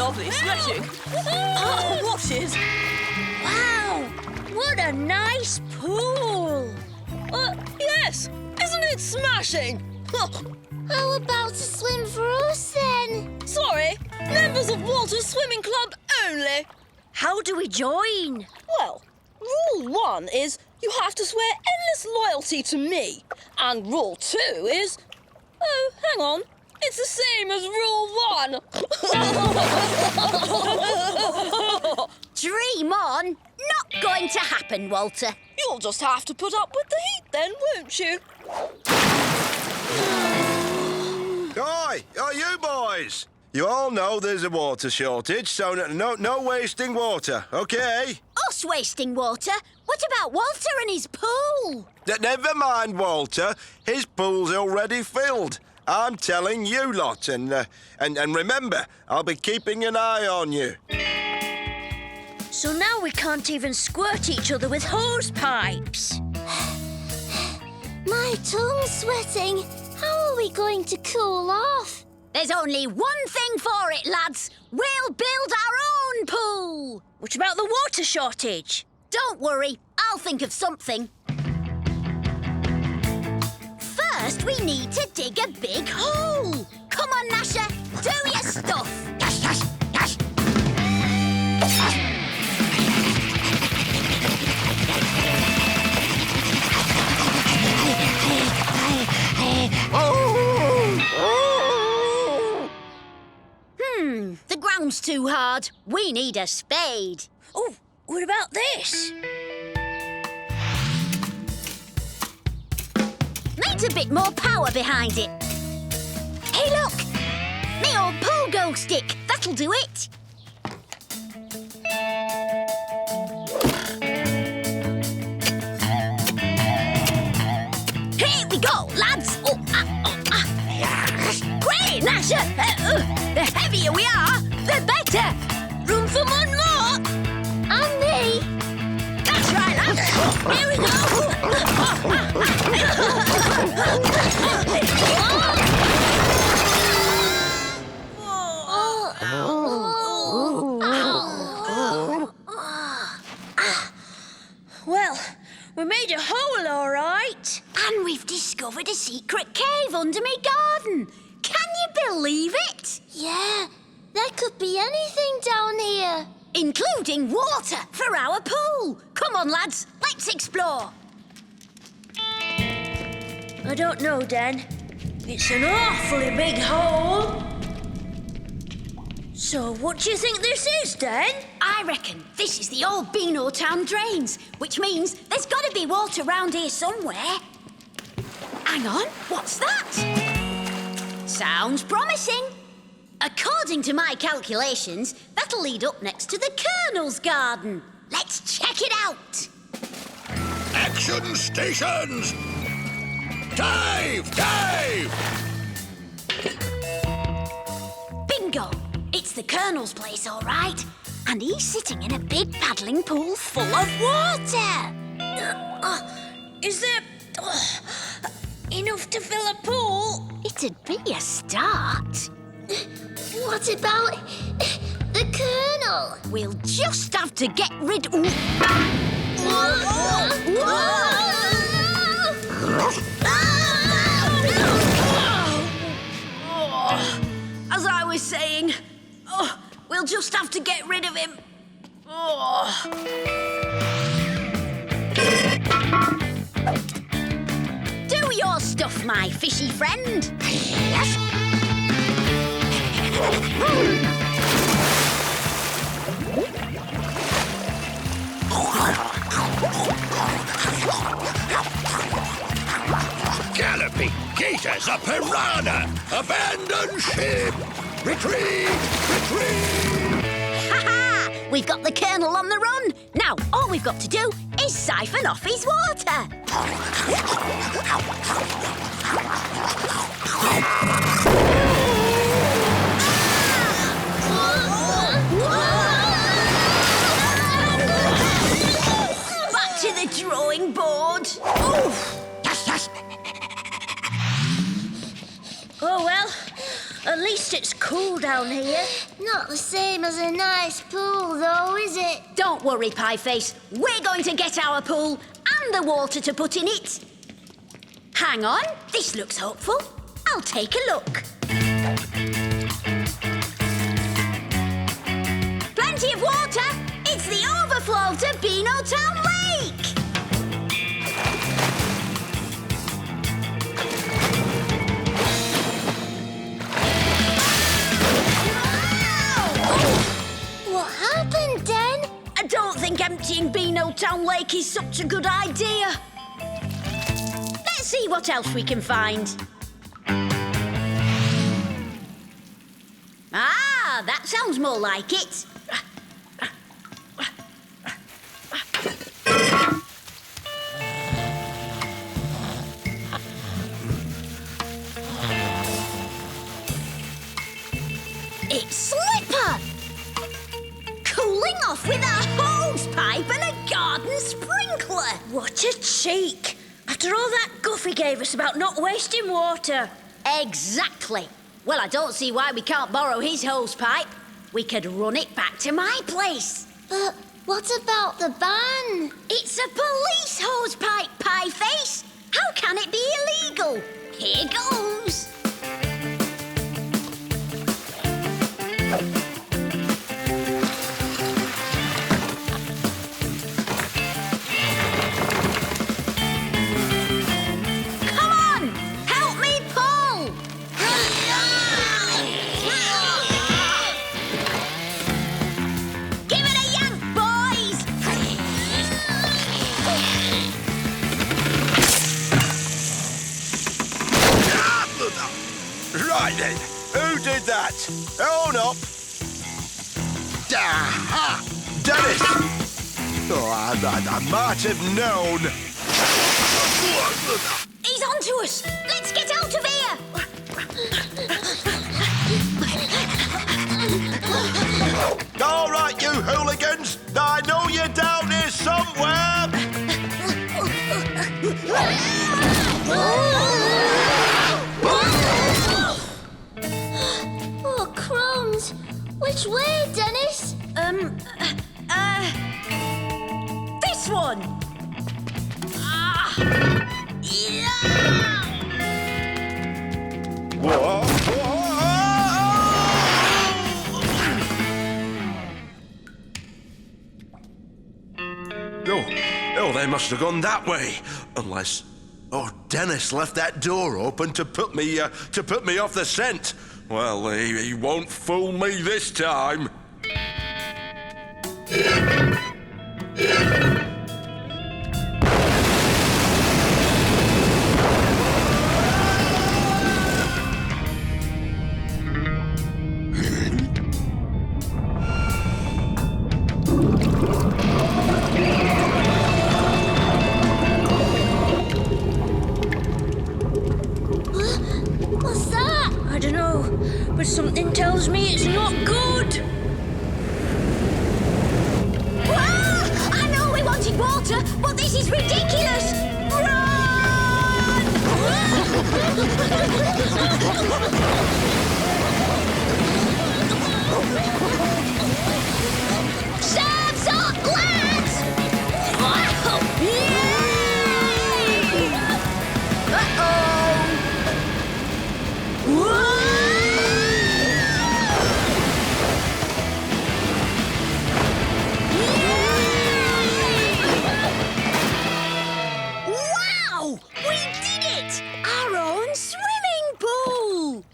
lovely sledging. Watches. Wow, what a nice pool. Yes, isn't it smashing? How about a swim for us then? Sorry, members of Walter's Swimming Club only. How do we join? Well, rule 1 is you have to swear endless loyalty to me. And rule 2 is... Oh, hang on. It's the same as rule 1. Dream on. Not going to happen, Walter. You'll just have to put up with the heat then, won't you? Oi, you boys! You all know there's a water shortage, so no wasting water, OK? Us wasting water? What about Walter and his pool? Never mind, Walter. His pool's already filled. I'm telling you lot, and remember, I'll be keeping an eye on you. So now we can't even squirt each other with hose pipes. My tongue's sweating. How are we going to cool off? There's only one thing for it, lads. We'll build our own pool. What about the water shortage? Don't worry, I'll think of something. First, we need to dig a big hole. Come on, Gnasher, do your stuff. The ground's too hard. We need a spade. Oh, what about this? Needs a bit more power behind it. Hey, look! Me old pogo stick. That'll do it. Here we go, lads. Great, Gnasher. The heavier we are, the better. Room for one more. And me. That's right, lads. Here we go. Well, we made a hole, all right. And we've discovered a secret cave under me garden. Can you believe it? Yeah, there could be anything down here. Including water for our pool. Come on, lads, let's explore. I don't know, Dan. It's an awfully big hole. So what do you think this is, Dan? I reckon this is the old Beano town drains, which means there's got to be water round here somewhere. Hang on, what's that? Sounds promising. According to my calculations, that'll lead up next to the Colonel's garden. Let's check it out. Action stations! Dive! Dive! Bingo! It's the Colonel's place, all right. And he's sitting in a big paddling pool full of water. Is there enough to fill a pool? It'd be a start. What about the Colonel? We'll just have to get rid of... As I was saying, we'll just have to get rid of him. Do your stuff, my fishy friend. Yes. Galloping gators, a piranha! Abandon ship! Retreat! Retreat! Ha-ha! We've got the Colonel on the run. Now, all we've got to do is siphon off his water. Back to the drawing board. Yes, yes! Oh, well, at least it's cool down here. Not the same as a nice pool, though, is it? Don't worry, Pieface. We're going to get our pool and the water to put in it. Hang on, this looks hopeful. I'll take a look. Plenty of water. It's the overflow to Beano Town Lake. What happened, Den? I don't think emptying Beano Town Lake is such a good idea. Let's see what else we can find. Ah, that sounds more like it. It's Slipper! Cooling off with a hose pipe and a garden sprinkler! What a cheek! After all that guff he gave us about not wasting water. Exactly. Well, I don't see why we can't borrow his hose pipe. We could run it back to my place. But what about the ban? It's a police hose pipe, Pieface. How can it be illegal? Here goes. Come on, help me pull. Give it a yank, boys. Right then, who did that? Own up. Aha! Dennis! Oh, I might have known. He's onto us. Let's get out of here. All right, you hooligans. I know you're down here somewhere. Oh, crumbs. Which way, Dennis? This one. Ah. Yeah. Whoa. Oh, they must have gone that way. Unless, Dennis left that door open to put me off the scent. Well, he won't fool me this time. What's that? I don't know, but something tells me it's not good. I know we wanted water, but this is ridiculous. Run! Serves up, lads! Yay! Uh-oh! Wow! We did it! Our own swimming pool!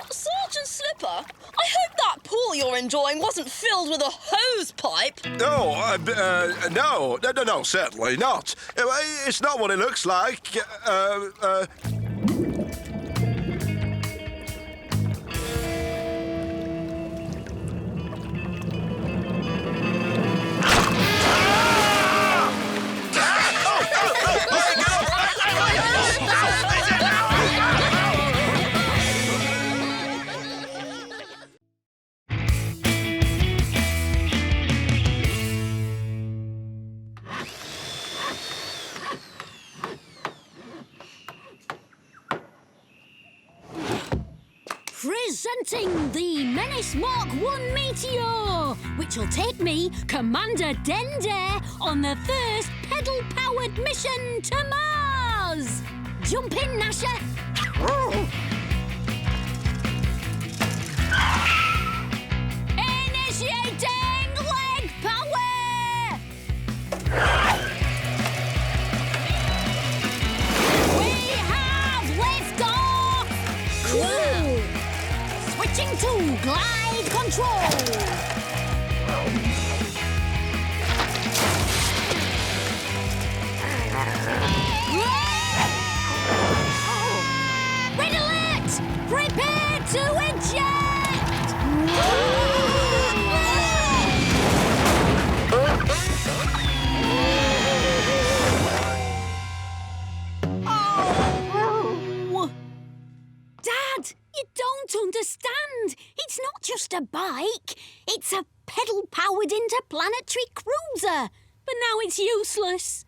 Sergeant Slipper, I hope that pool you're enjoying wasn't filled with a hose pipe. No, certainly not. It's not what it looks like. Presenting the Menace Mark 1 Meteor, which will take me, Commander Dendare, on the first pedal-powered mission to Mars! Jump in, Gnasher! Initiating leg power! We have liftoff! Cool! Switching to glide control! Red alert! Prepare to eject! Oh! Dad, you don't understand. It's not just a bike. It's a pedal-powered interplanetary cruiser. But now it's useless.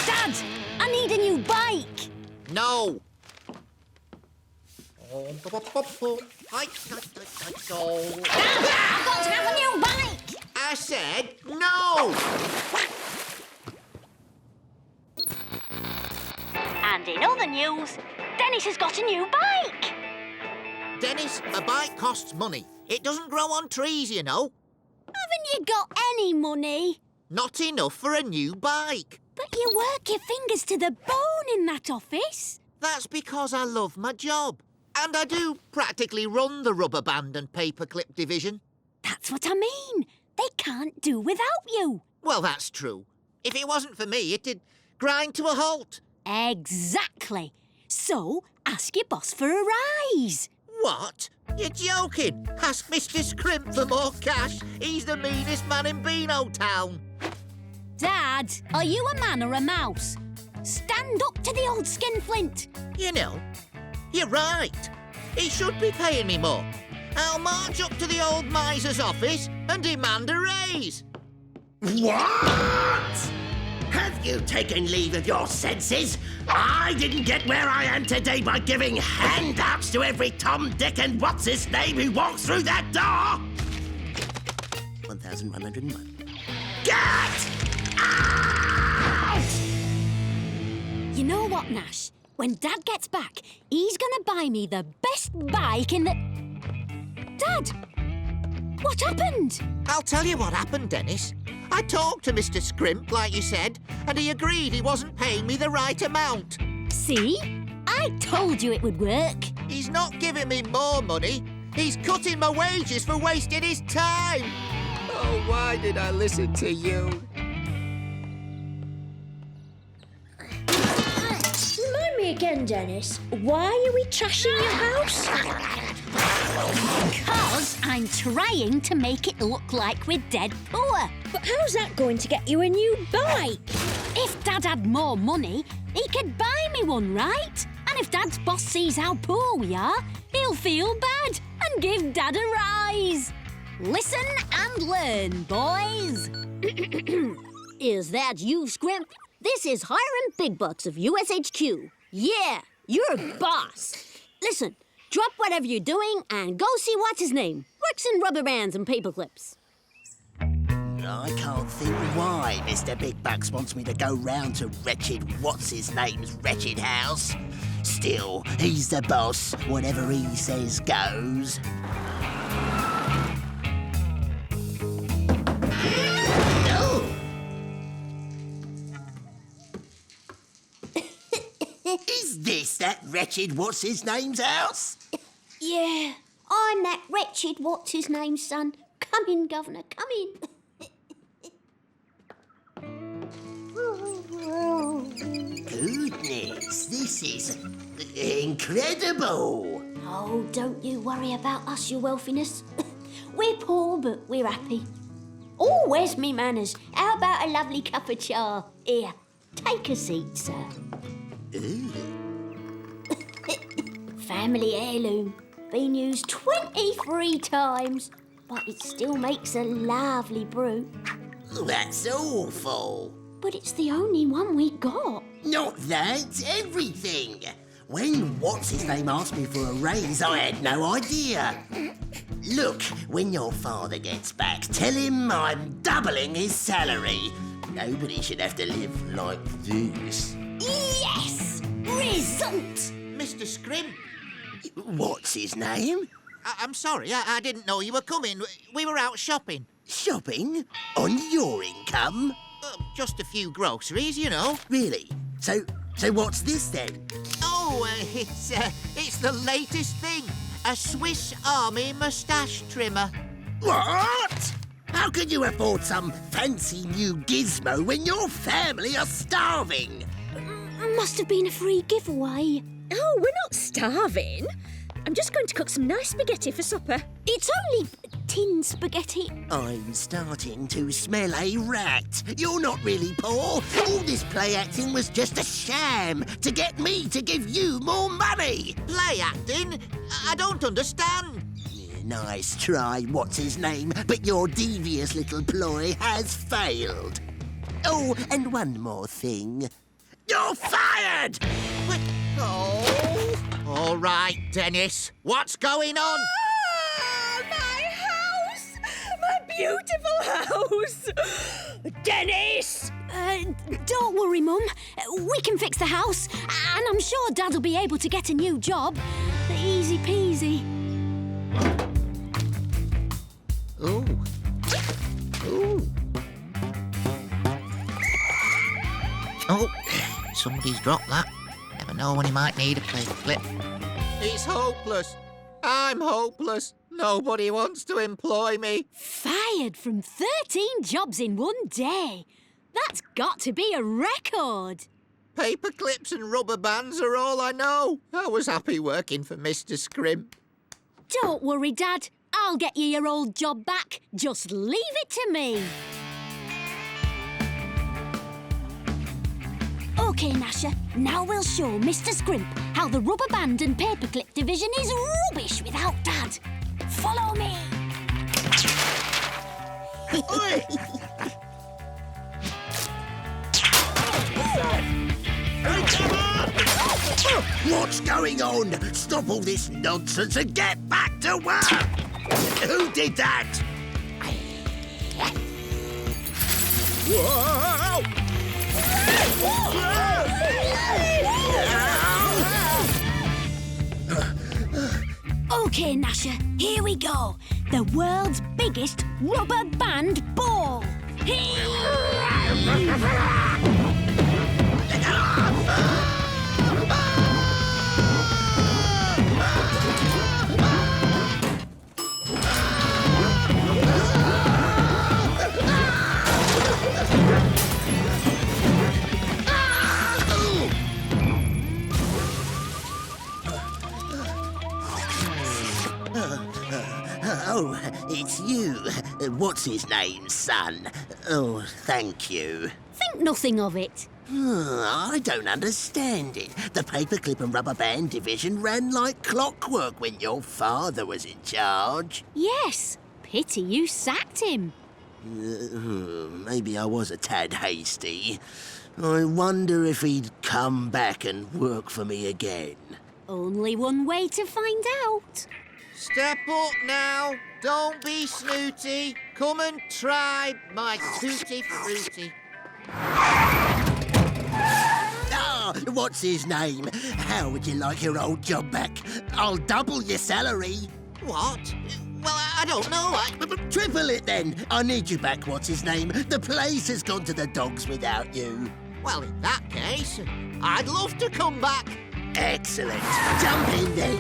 Dad, I need a new bike. No. Dad, I've got to have a new bike. I said no. And in other news, Dennis has got a new bike. Dennis, a bike costs money. It doesn't grow on trees, you know. Haven't you got any money? Not enough for a new bike. But you work your fingers to the bone in that office. That's because I love my job. And I do practically run the rubber band and paperclip division. That's what I mean. They can't do without you. Well, that's true. If it wasn't for me, it'd grind to a halt. Exactly. So, ask your boss for a rise. What? You're joking? Ask Mr. Scrimp for more cash. He's the meanest man in Beano Town. Dad, are you a man or a mouse? Stand up to the old skinflint. You know, you're right. He should be paying me more. I'll march up to the old miser's office and demand a raise. What? Have you taken leave of your senses? I didn't get where I am today by giving handouts to every Tom, Dick and what's-his-name who walks through that door! 1,101. Get out! You know what, Nash? When Dad gets back, he's gonna buy me the best bike in the... Dad! What happened? I'll tell you what happened, Dennis. I talked to Mr. Scrimp, like you said, and he agreed he wasn't paying me the right amount. See? I told you it would work. He's not giving me more money. He's cutting my wages for wasting his time. Oh, why did I listen to you? Remind me again, Dennis. Why are we trashing your house? Because I'm trying to make it look like we're dead poor. But how's that going to get you a new bike? If Dad had more money, he could buy me one, right? And if Dad's boss sees how poor we are, he'll feel bad and give Dad a rise. Listen and learn, boys. Is that you, Scrimp? This is Hiram Big Bucks of USHQ. Yeah, you're boss. Listen, drop whatever you're doing and go see what's his name. Works in rubber bands and paper clips. I can't think why Mr. Big Bucks wants me to go round to wretched what's-his-name's wretched house. Still, he's the boss. Whatever he says goes. No! Is this that wretched what's-his-name's house? Yeah, I'm that wretched what's-his-name, son. Come in, Governor, come in. Goodness, this is incredible. Oh, don't you worry about us, your wealthiness. We're poor, but we're happy. Oh, where's me manners? How about a lovely cup of cha? Here, take a seat, sir. Family heirloom. Been used 23 times, but it still makes a lovely brew. That's awful. But it's the only one we got. Not that, everything. When what's-his-name asked me for a raise, I had no idea. Look, when your father gets back, tell him I'm doubling his salary. Nobody should have to live like this. Yes! Result! Mr. Scrimp, What's his name? I'm sorry, I didn't know you were coming. We were out shopping. Shopping? On your income? Just a few groceries, you know. Really? So what's this then? Oh, it's the latest thing. A Swiss Army moustache trimmer. What? How can you afford some fancy new gizmo when your family are starving? Must have been a free giveaway. Oh, we're not starving. I'm just going to cook some nice spaghetti for supper. It's only tin spaghetti. I'm starting to smell a rat. You're not really poor. All this play acting was just a sham to get me to give you more money. Play acting? I don't understand. Nice try, what's his name, but your devious little ploy has failed. Oh, and one more thing. You're fired! What? Oh. All right, Dennis. What's going on? Ah, my house! My beautiful house! Dennis! Don't worry, Mum. We can fix the house, and I'm sure Dad'll be able to get a new job. Easy peasy. Ooh. Ooh. Oh, somebody's dropped that. Never know when he might need a paper clip. It's hopeless. I'm hopeless. Nobody wants to employ me. Fired from 13 jobs in one day. That's got to be a record. Paper clips and rubber bands are all I know. I was happy working for Mr. Scrimp. Don't worry, Dad. I'll get you your old job back. Just leave it to me. OK, Gnasher, now we'll show Mr. Scrimp how the rubber band and paperclip division is rubbish without Dad. Follow me. What's going on? Stop all this nonsense and get back to work! Who did that? Whoa! OK, Gnasher, here we go. The world's biggest rubber band ball. Oh, it's you. What's his name, son? Oh, thank you. Think nothing of it. I don't understand it. The paperclip and rubber band division ran like clockwork when your father was in charge. Yes. Pity you sacked him. Maybe I was a tad hasty. I wonder if he'd come back and work for me again. Only one way to find out. Step up now. Don't be snooty. Come and try my tutti frutti. Ah, what's his name? How would you like your old job back? I'll double your salary. What? Well, I don't know. Triple it then. I need you back, what's his name? The place has gone to the dogs without you. Well, in that case, I'd love to come back. Excellent. Jump in then.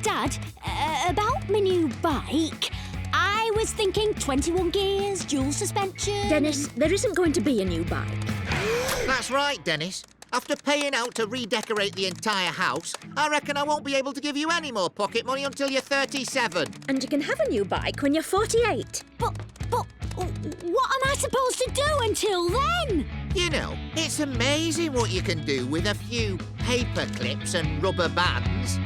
Dad, about my new bike, I was thinking 21 gears, dual suspension... Dennis, there isn't going to be a new bike. That's right, Dennis. After paying out to redecorate the entire house, I reckon I won't be able to give you any more pocket money until you're 37. And you can have a new bike when you're 48. But what am I supposed to do until then? You know, it's amazing what you can do with a few paper clips and rubber bands.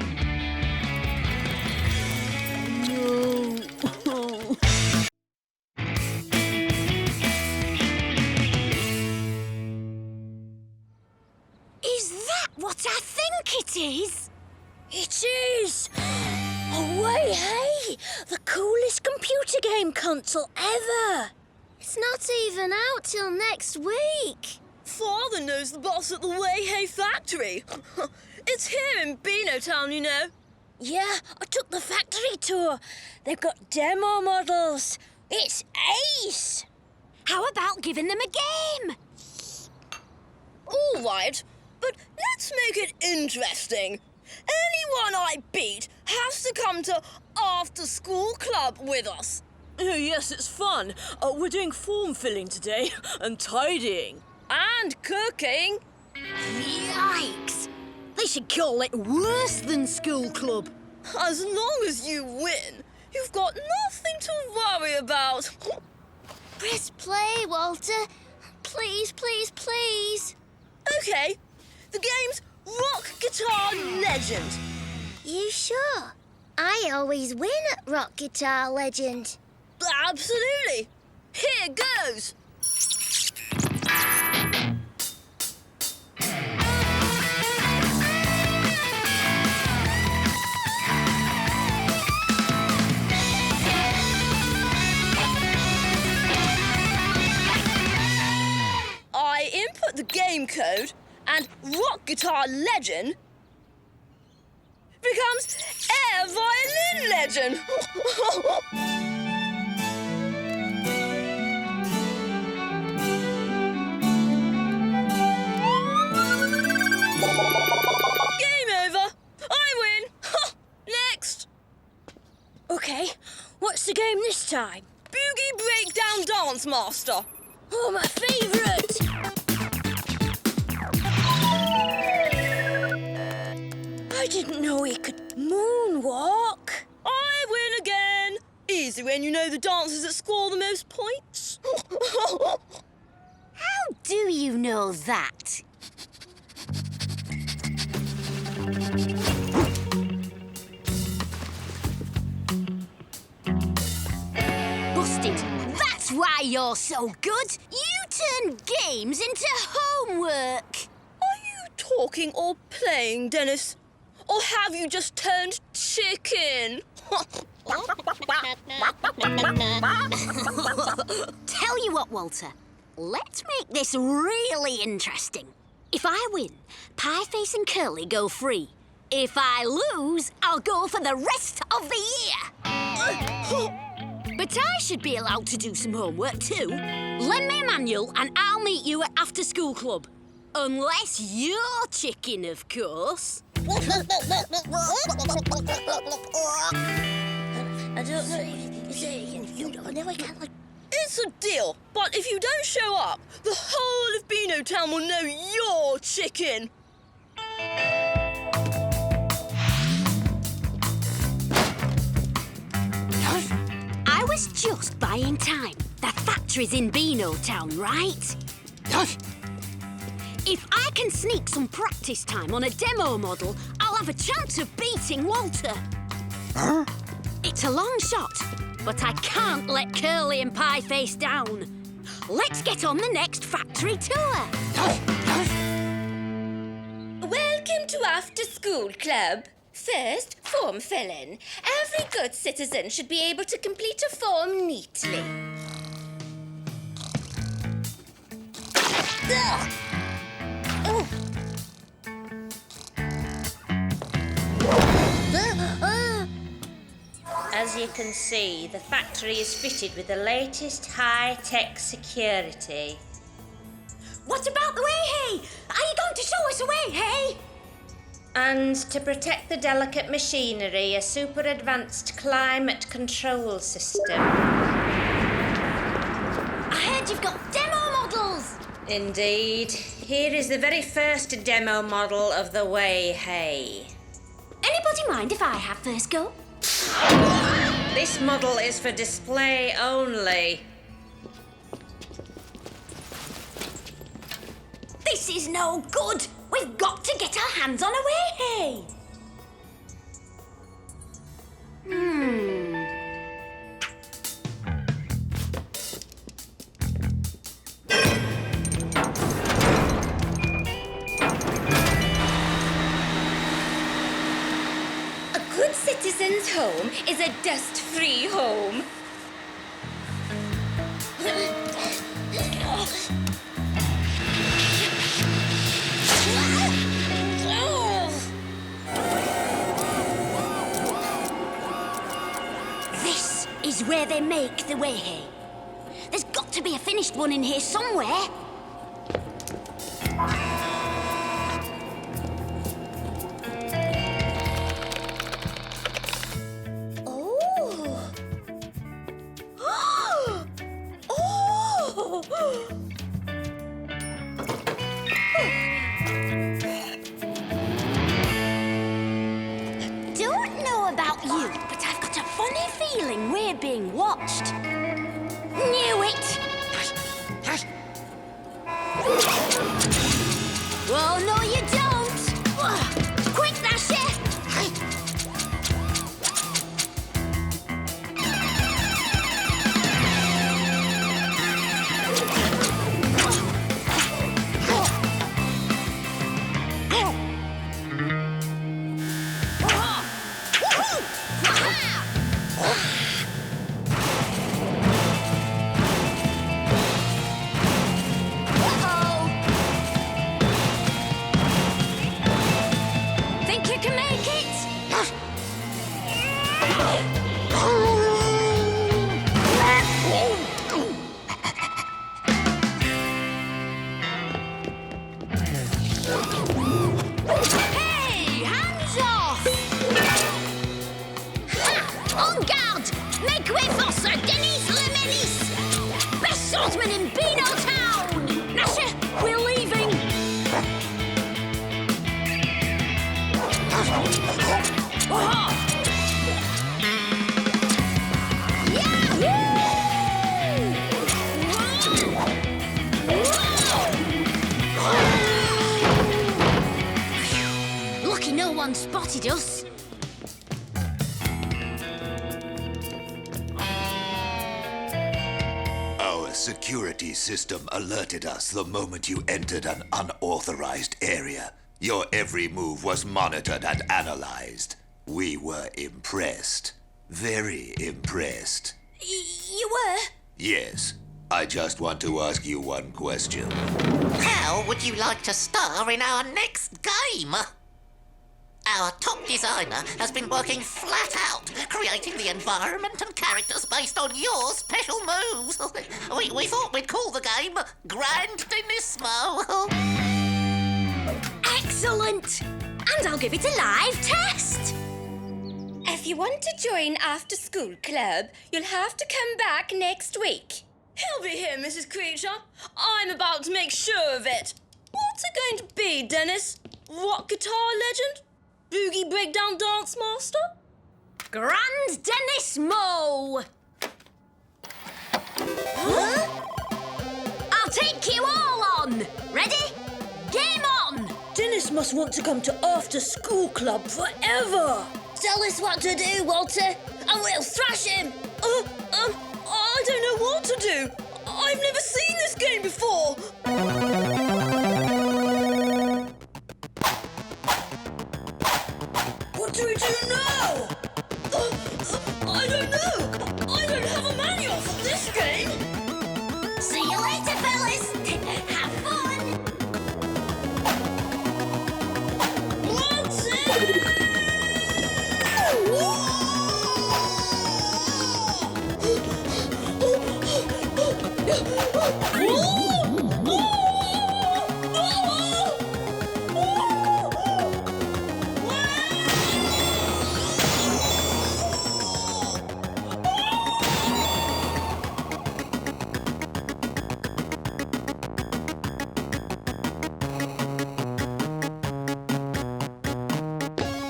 what I think it is? It is! Away, hey! The coolest computer game console ever! It's not even out till next week. Father knows the boss at the Way Hay factory. It's here in Beano Town, you know. Yeah, I took the factory tour. They've got demo models. It's ace! How about giving them a game? All right, but let's make it interesting. Anyone I beat has to come to after-school club with us. Oh, yes, it's fun. We're doing form filling today and tidying. And cooking. Yikes! They should call it worse than school club. As long as you win, you've got nothing to worry about. Press play, Walter. Please, please, please. OK, the game's Rock Guitar Legend. You sure? I always win at Rock Guitar Legend. Absolutely. Here goes. I input the game code and Rock Guitar Legend becomes Air Violin Legend. Game over. I win. Next. OK, what's the game this time? Boogie Breakdown Dance Master. Oh, my favourite! I didn't know he could moonwalk. I win again. Easy when you know the dancers that score the most points. How do you know that? Busted. That's why you're so good. You turn games into homework. Are you talking or playing, Dennis? Or have you just turned chicken? Tell you what, Walter. Let's make this really interesting. If I win, Pieface and Curly go free. If I lose, I'll go for the rest of the year. But I should be allowed to do some homework too. Lend me a manual and I'll meet you at after-school club. Unless you're chicken, of course. I don't know. I never can. It's a deal, but if you don't show up, the whole of Beano Town will know you're chicken. I was just buying time. The factory's in Beano Town, right? If I can sneak some practice time on a demo model, I'll have a chance of beating Walter. Huh? It's a long shot, but I can't let Curly and Pieface down. Let's get on the next factory tour. Welcome to After School Club. First, form filling. Every good citizen should be able to complete a form neatly. Ugh. Oh. As you can see, the factory is fitted with the latest high-tech security. What about the way-hay? Are you going to show us a way-hay? And to protect the delicate machinery, a super advanced climate control system. I heard you've got demo models. Indeed. Here is the very first demo model of the way-hay. Anybody mind if I have first go? This model is for display only. This is no good. We've got to get our hands on a way-hay. citizen's home is a dust-free home. This is where they make the way. There's got to be a finished one in here somewhere. Don't know about you, but I've got a funny feeling we're being watched. Knew it! Oh, no, you don't! Quick, Gnasher! Think you can make it? Hey, hands off! En garde! Make way for Sir Denis Le Menace! Best swordsman in Beano Town! Gnasher, we're leaving! Lucky no one spotted us. Our security system alerted us the moment you entered an unauthorized area. Your every move was monitored and analyzed. We were impressed. Very impressed. You were? Yes. I just want to ask you one question. How would you like to star in our next game? Our top designer has been working flat out, creating the environment and characters based on your special moves. We thought we'd call the game Grand Denismo. Excellent! And I'll give it a live test! If you want to join After School Club, you'll have to come back next week. He'll be here, Mrs. Creature. I'm about to make sure of it. What's it going to be, Dennis? Rock guitar legend? Boogie breakdown dance master? Grand Denismo! Huh? I'll take you all on! Ready? Game on! Dennis must want to come to After School Club forever. Tell us what to do, Walter, and we'll thrash him. I don't know what to do. I've never seen this game before. What do we do now? I don't know. I don't have a manual for this game. See you later, fellas! Have fun! What's it?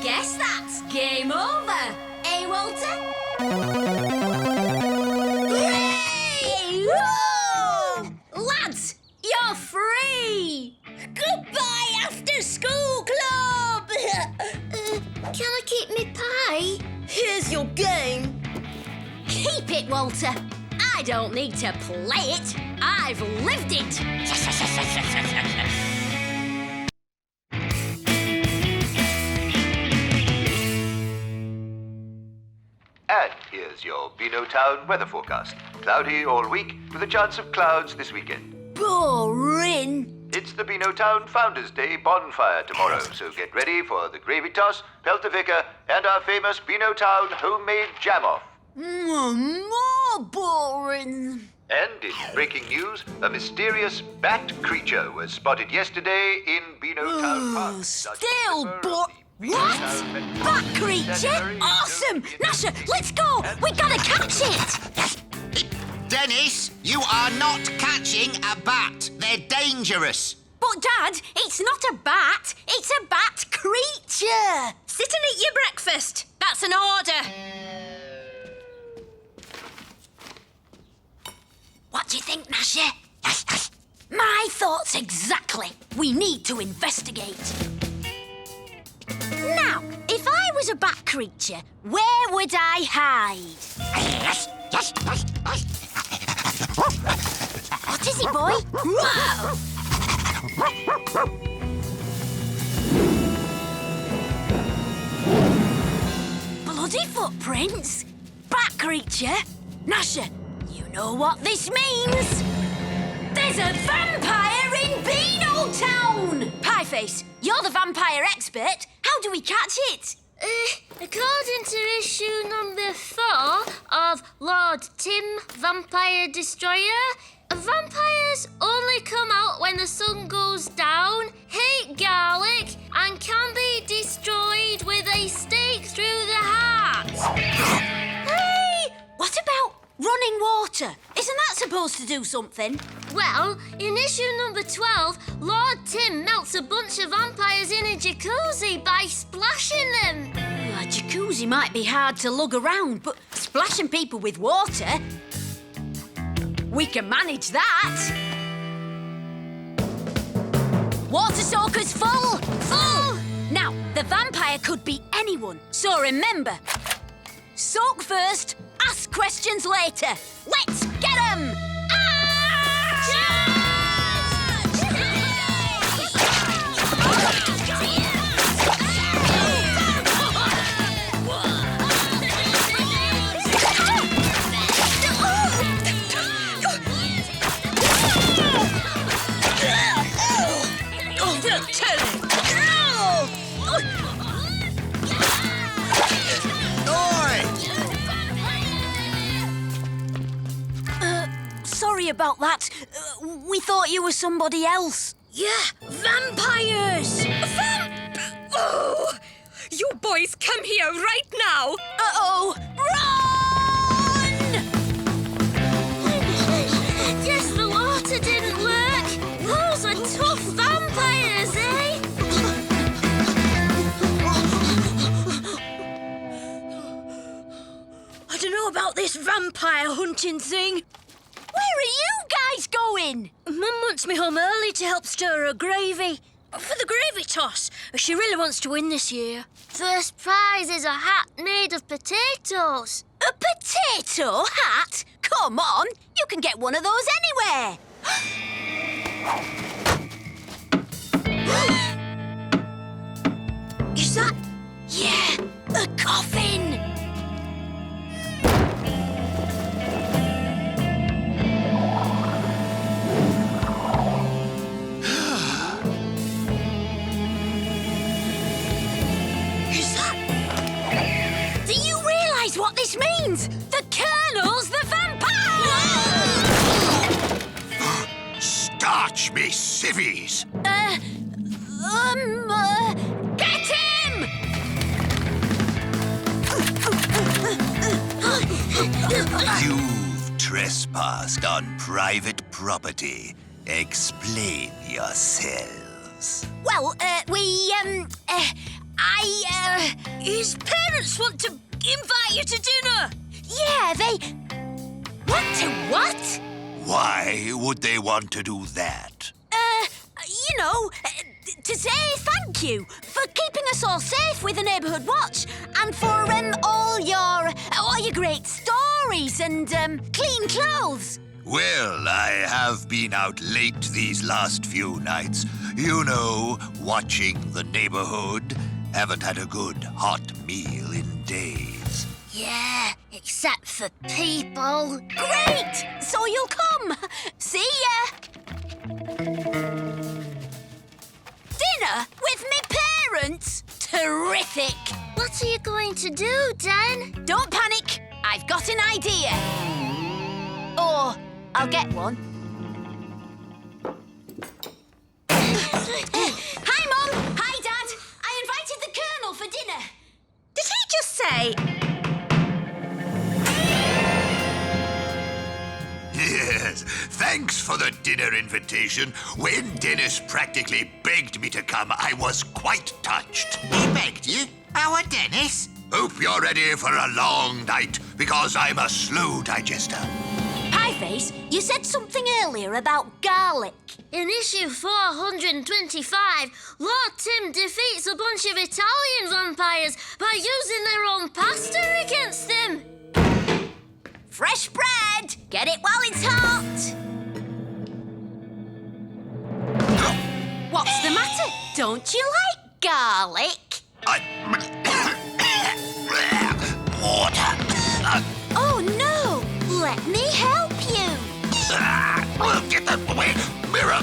Guess that's game over, eh, Walter? Hooray! Whoa! Lads, you're free! Goodbye, After School Club! Can I keep me pie? Here's your game. Keep it, Walter. I don't need to play it. I've lived it. Here's your Beano Town weather forecast. Cloudy all week, with a chance of clouds this weekend. Boring. It's the Beano Town Founders' Day bonfire tomorrow, so get ready for the gravy toss, Peltavica, and our famous Beano Town homemade jam-off. More boring. And in breaking news, a mysterious bat creature was spotted yesterday in Beano Town Park. Still What? Bat creature? Awesome! Gnasher, let's go! We gotta catch it! Dennis, you are not catching a bat. They're dangerous. But, Dad, it's not a bat. It's a bat creature. Sit and eat your breakfast. That's an order. What do you think, Gnasher? My thoughts exactly. We need to investigate. Now, if I was a bat creature, where would I hide? What is it, boy? Whoa! Bloody footprints? Bat creature? Gnasher, you know what this means? There's a vampire in Beano Town! Pieface, you're the vampire expert. How do we catch it? According to issue number 4 of Lord Tim, Vampire Destroyer, vampires only come out when the sun goes down, hate garlic, and can be destroyed with a stake through the heart. Hey! What about running water? Isn't that supposed to do something? Well, in issue number 12, Lord Tim melts a bunch of vampires in a jacuzzi by splashing them. A jacuzzi might be hard to lug around, but splashing people with water... we can manage that. Water soakers full! Full! Now, the vampire could be anyone, so remember, soak first, ask questions later. Let's get 'em! Sorry about that. We thought you were somebody else. Yeah, vampires! Oh! You boys come here right now! Uh-oh! Run! Guess the water didn't work. Those are tough vampires, eh? I don't know about this vampire hunting thing. Where are you guys going? Mum wants me home early to help stir her gravy. For the gravy toss. She really wants to win this year. First prize is a hat made of potatoes. A potato hat? Come on, you can get one of those anywhere. Is that... Yeah, a coffin. What this means? The Colonel's the vampire! Starch me civvies! Get him! You've trespassed on private property. Explain yourselves. Well, His parents want to invite you to dinner. Yeah, they... Want to what? Why would they want to do that? You know, to say thank you for keeping us all safe with the neighbourhood watch and for all your great stories and clean clothes. Well, I have been out late these last few nights. You know, watching the neighborhood. Haven't had a good hot meal in days. Yeah, except for people. Great! So you'll come. See ya. Dinner with me parents? Terrific. What are you going to do, Dan? Don't panic. I've got an idea. Or I'll get one. Hi, Mum. Hi, Dad. I invited the Colonel for dinner. Did he just say... Yes, thanks for the dinner invitation. When Dennis practically begged me to come, I was quite touched. He begged you? Our Dennis? Hope you're ready for a long night, because I'm a slow digester. Pieface, you said something earlier about garlic. In issue 425, Lord Tim defeats a bunch of Italian vampires by using their own pasta against them. Fresh bread! Get it while it's hot! What's the matter? Don't you like garlic? Water. Oh no! Let me help you! Get that away! Mirror!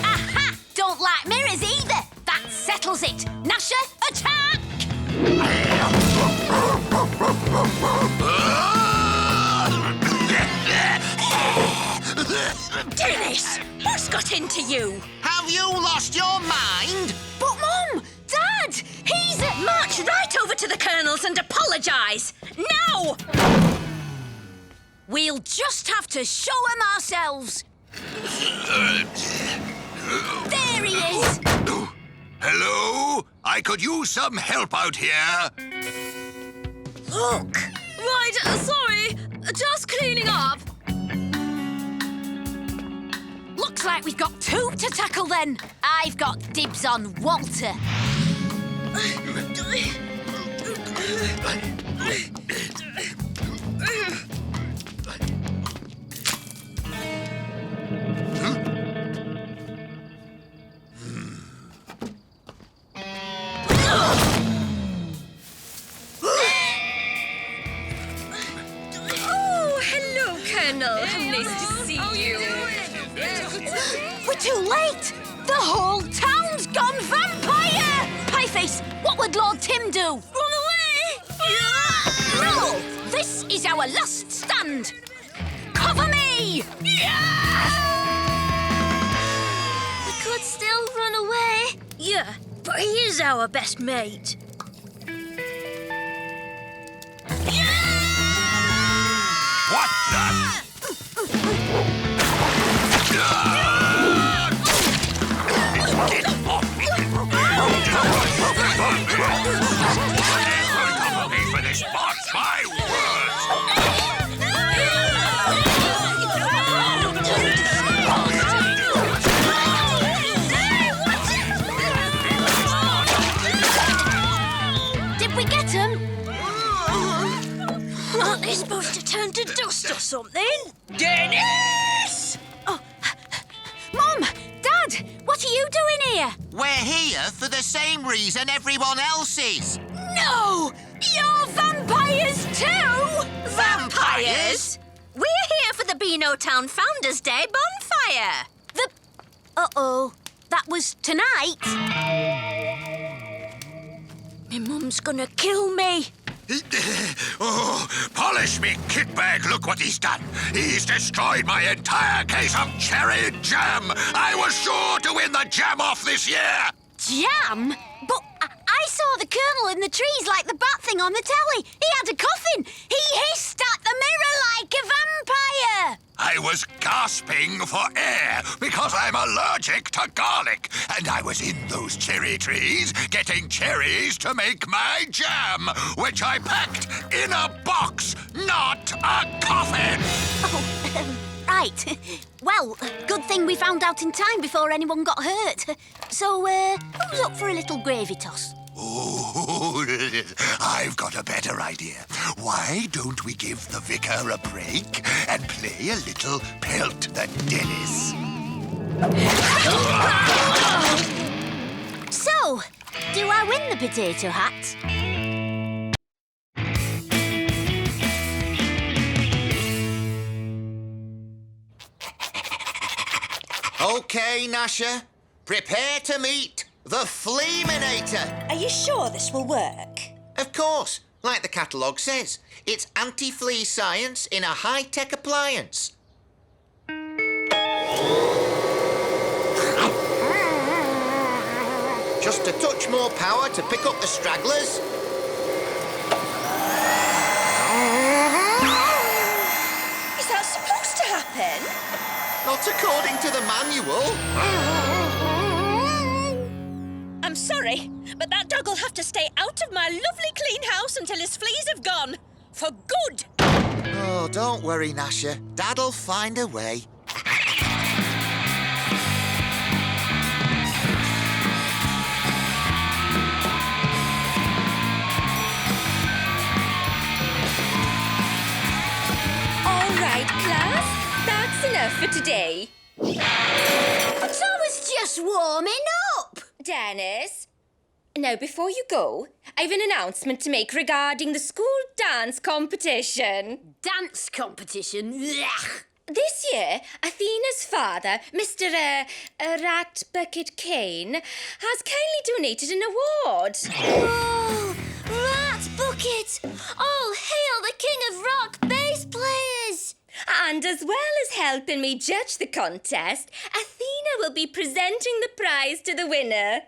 Aha! Don't like mirrors either! That settles it! Gnasher, attack! Dennis, what's got into you? Have you lost your mind? But Mum! Dad! He's... March right over to the Colonel's and apologise. Now! We'll just have to show him ourselves. There he is! Hello? I could use some help out here. Look! Right, sorry. Just cleaning up. Looks like we've got two to tackle then. I've got dibs on Walter. Oh, hello, Colonel. How nice to see you. We're too late! The whole town's gone vampire! Pieface, what would Lord Tim do? Run away! No! This is our last stand! Cover me! We could still run away. Yeah, but he is our best mate. What the? Get off me! For this, mark my words! Did we get him? Aren't they supposed to turn to dust or something? Dennis! Oh, Mum! Dad! What are you doing here? We're here for the same reason everyone else is. No! You're vampires too! Vampires? We're here for the Beano Town Founders Day bonfire. The... Uh-oh. That was tonight. My mum's gonna kill me. Oh, polish me, kitbag. Look what he's done. He's destroyed my entire case of cherry jam. I was sure to win the jam off this year. Jam? But I saw the Colonel in the trees like the bat thing on the telly. He had a coffin. He hissed at the mirror like a vampire. I was gasping for air because I'm allergic to garlic. And I was in those cherry trees getting cherries to make my jam, which I packed in a box, not a coffin. Oh, right. Well, good thing we found out in time before anyone got hurt. So, who's up for a little gravy toss? Oh, I've got a better idea. Why don't we give the vicar a break and play a little Pelt the Dennis? So, do I win the potato hat? OK, Gnasher. Prepare to meet the Fleaminator. Are you sure this will work? Of course. Like the catalogue says, it's anti-flea science in a high-tech appliance. Just a touch more power to pick up the stragglers. Is that supposed to happen? Not according to the manual. I'm sorry, but that dog will have to stay out of my lovely clean house until his fleas have gone. For good. Oh, don't worry, Gnasher. Dad'll find a way. All right, class. That's enough for today. So it's just warming up. Dennis. Now, before you go, I have an announcement to make regarding the school dance competition. Dance competition? Blech. This year, Athena's father, Mr. Rat Bucket Kane, has kindly donated an award. Oh, Rat Bucket! All hail the king of rock bass players! And as well as helping me judge the contest, Athena will be presenting the prize to the winner.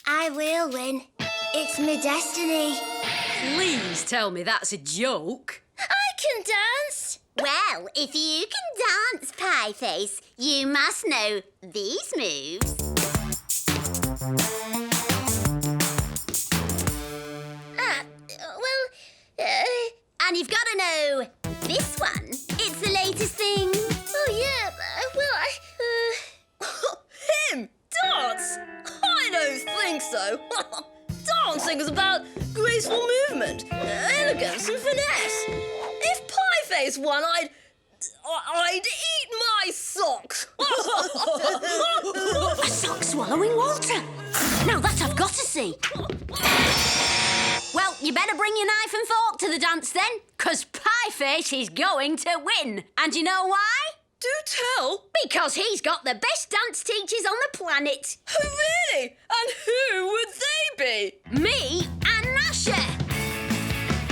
I will win. It's my destiny. Please tell me that's a joke. I can dance! Well, if you can dance, Pieface, you must know these moves. And you've got to know this one. It's the latest thing. Oh, yeah, Him? Dance? I don't think so. Dancing is about graceful movement, elegance and finesse. If Pieface won, I'd eat my socks. A sock swallowing Walter. Now that I've got to see. Well, you better bring your knife and fork to the dance then, 'cause Pieface is going to win. And you know why? Do tell. Because he's got the best dance teachers on the planet. Oh, really? And who would they be? Me and Gnasher.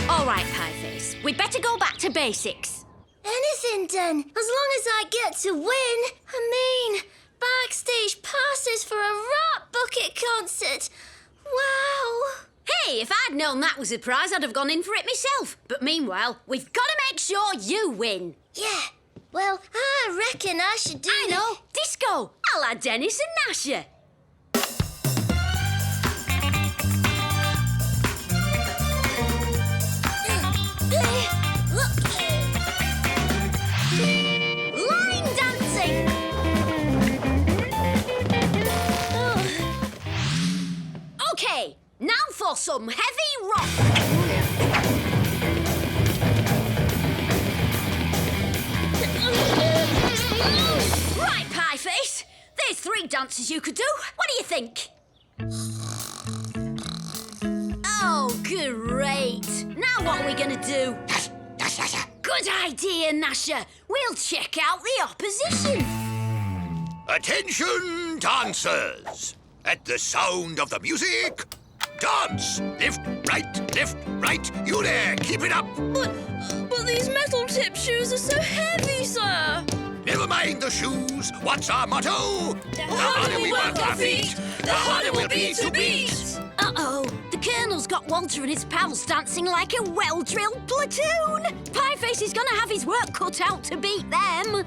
All right, Pieface, we'd better go back to basics. anything done, as long as I get to win. I mean, backstage passes for a Rat Bucket concert. Wow. Hey, if I'd known that was a prize, I'd have gone in for it myself. But meanwhile, we've got to make sure you win. Yeah. Well, I reckon I should do... I know. Disco. A la Dennis and Gnasher. Line dancing. Okay, now for some heavy rock. Right, Pieface. There's 3 dances you could do. What do you think? Oh, great. Now what are we going to do? Good idea, Gnasher. We'll check out the opposition. Attention, dancers! At the sound of the music, dance! Lift, right, you there, keep it up! But these metal-tipped shoes are so heavy, sir! Never mind the shoes, what's our motto? The harder we work our feet, the harder we'll be to beat! Uh-oh, the Colonel's got Walter and his pals dancing like a well-drilled platoon. Pieface is gonna have his work cut out to beat them.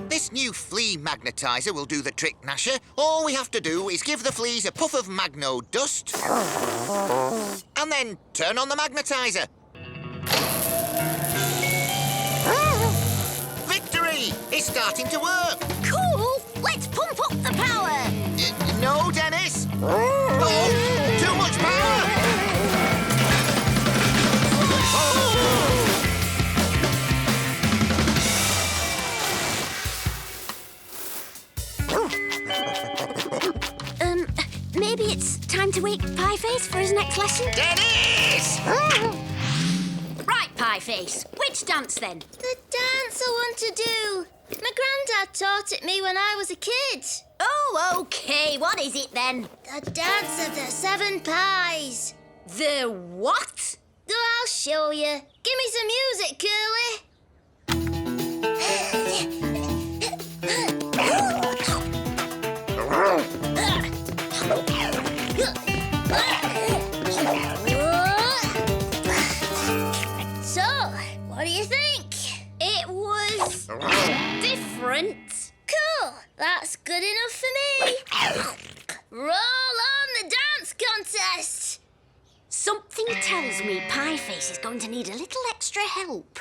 This new flea magnetizer will do the trick, Gnasher. All we have to do is give the fleas a puff of magno dust and then turn on the magnetizer. Victory! It's starting to work. Cool! Let's pump up the power. No, Dennis. Oh, too much power. Maybe it's time to wake Pieface for his next lesson? Dennis! Right, Pieface. Which dance then? The dance I want to do. My Dad taught it me when I was a kid. Oh, OK. What is it then? The dance of the 7 pies. The what? Oh, I'll show you. Give me some music, Curly. So, what do you think? It was Different. cool. That's good enough for me. Roll on the dance contest. Something tells me Pieface is going to need a little extra help.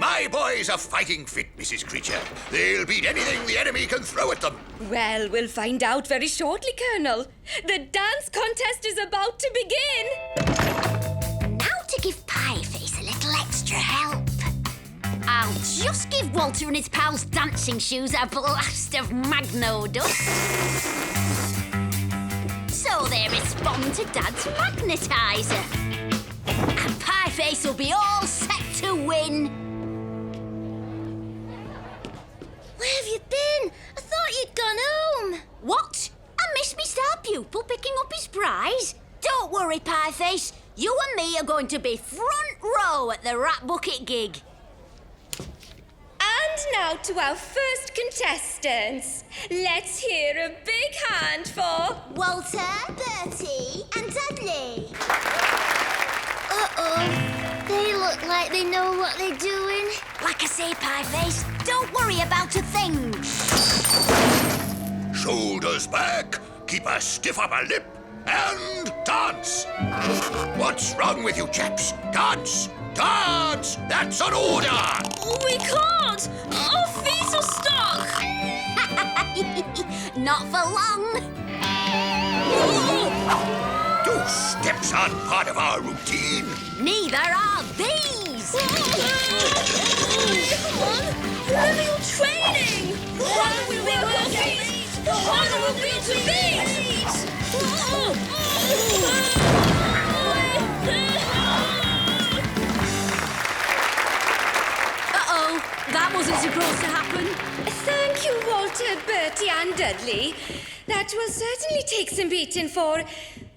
My boys are fighting fit, Mrs. Creature. They'll beat anything the enemy can throw at them. Well, we'll find out very shortly, Colonel. The dance contest is about to begin. Now to give Pieface a little extra help. I'll just give Walter and his pals' dancing shoes a blast of magno dust. So they respond to Dad's magnetizer. And Pieface will be all set to win. Where have you been? I thought you'd gone home. What? I missed me star pupil picking up his prize? Don't worry, Pieface. You and me are going to be front row at the Rat Bucket gig. And now to our first contestants. Let's hear a big hand for Walter, Bertie and Dudley. Uh-oh. They look like they know what they're doing. Like I say, Pieface, don't worry about a thing. Shoulders back, keep a stiff upper lip, and dance. What's wrong with you chaps? Dance! Dance! That's an order! We can't! Our feet are stuck! Not for long. 2 steps aren't part of our routine. Neither are these. Come on! Where are your training? How will we work our feet? How will we to beat? Uh-oh, that wasn't supposed to happen. Thank you, Walter, Bertie and Dudley. That will certainly take some beating for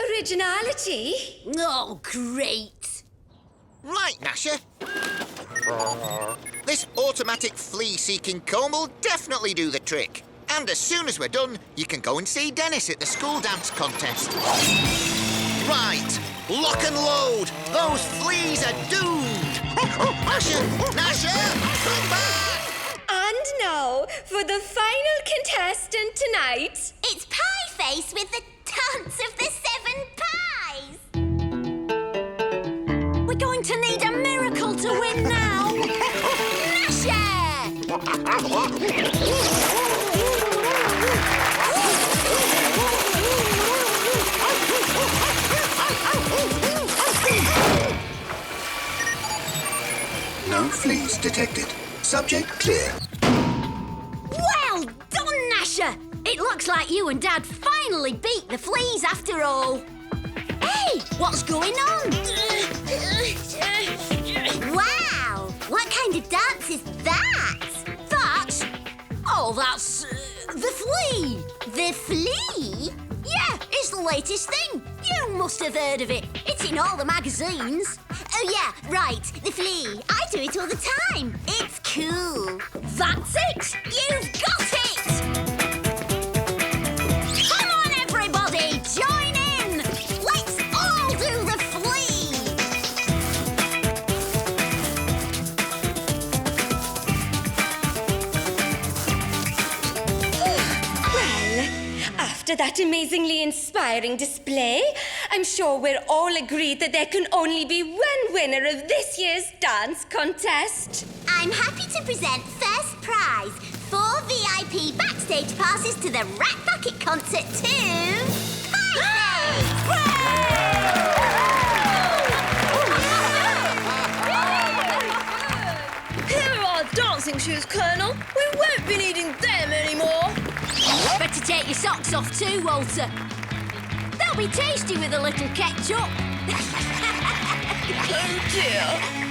originality. Oh, great. Right, Gnasher. This automatic flea-seeking comb will definitely do the trick. And as soon as we're done, you can go and see Dennis at the school dance contest. Right, lock and load. Those fleas are doomed. Gnasher, Gnasher, come back! And now, for the final contestant tonight. It's Pieface with the dance of the 7 pies. We're going to need a miracle to win now. Gnasher! No fleas detected. Subject clear. Well done, Gnasher! It looks like you and Dad finally beat the fleas after all. Hey, what's going on? Wow! What kind of dance is that? That? Oh, that's the flea. The flea? Yeah, it's the latest thing. You must have heard of it. It's in all the magazines. Oh, yeah, right, the flea. I do it all the time. It's cool. That's it! You've got it! Come on, everybody, join in! Let's all do the flea! Well, after that amazingly inspiring display, I'm sure we're all agreed that there can only be one winner of this year's dance contest. I'm happy to present first prize, 4 VIP backstage passes to the Rat Bucket concert to Here are our dancing shoes, Colonel. We won't be needing them anymore. Better take your socks off too, Walter. They'll be tasty with a little ketchup. Oh dear.